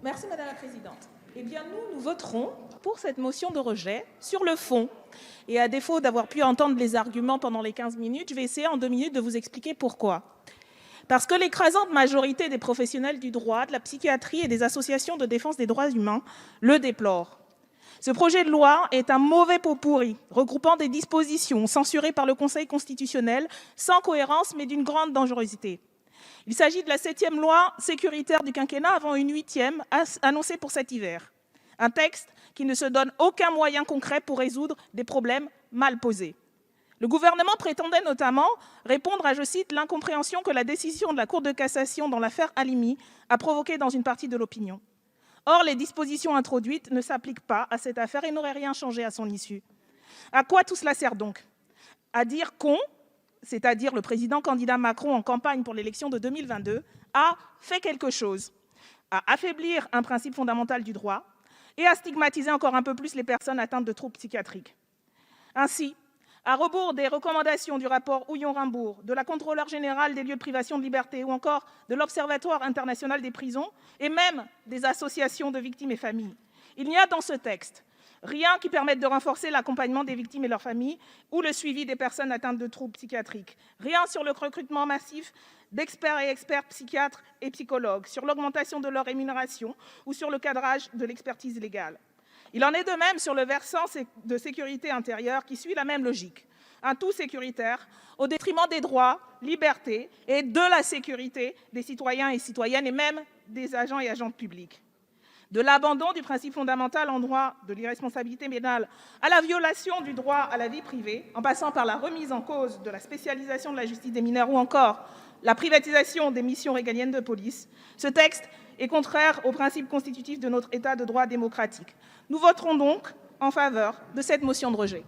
Merci Madame la Présidente. Eh bien, nous voterons pour cette motion de rejet sur le fond. Et à défaut d'avoir pu entendre les arguments pendant les 15 minutes, je vais essayer en 2 minutes de vous expliquer pourquoi. Parce que l'écrasante majorité des professionnels du droit, de la psychiatrie et des associations de défense des droits humains le déplorent. Ce projet de loi est un mauvais pot pourri, regroupant des dispositions censurées par le Conseil constitutionnel, sans cohérence mais d'une grande dangerosité. Il s'agit de la 7e loi sécuritaire du quinquennat avant une 8e annoncée pour cet hiver. Un texte qui ne se donne aucun moyen concret pour résoudre des problèmes mal posés. Le gouvernement prétendait notamment répondre à, je cite, l'incompréhension que la décision de la Cour de cassation dans l'affaire Halimi a provoquée dans une partie de l'opinion. Or, les dispositions introduites ne s'appliquent pas à cette affaire et n'auraient rien changé à son issue. À quoi tout cela sert donc? À dire qu'on, c'est-à-dire le président candidat Macron en campagne pour l'élection de 2022, a fait quelque chose, à affaiblir un principe fondamental du droit et à stigmatiser encore un peu plus les personnes atteintes de troubles psychiatriques. Ainsi, à rebours des recommandations du rapport Houillon-Rimbourg, de la Contrôleure générale des lieux de privation de liberté ou encore de l'Observatoire international des prisons et même des associations de victimes et familles, il n'y a dans ce texte rien qui permette de renforcer l'accompagnement des victimes et leurs familles ou le suivi des personnes atteintes de troubles psychiatriques. Rien sur le recrutement massif d'experts et expertes psychiatres et psychologues, sur l'augmentation de leur rémunération ou sur le cadrage de l'expertise légale. Il en est de même sur le versant de sécurité intérieure qui suit la même logique. Un tout sécuritaire au détriment des droits, libertés et de la sécurité des citoyens et citoyennes et même des agents et agentes publics. De l'abandon du principe fondamental en droit de l'irresponsabilité pénale à la violation du droit à la vie privée, en passant par la remise en cause de la spécialisation de la justice des mineurs ou encore la privatisation des missions régaliennes de police, ce texte est contraire aux principes constitutifs de notre État de droit démocratique. Nous voterons donc en faveur de cette motion de rejet.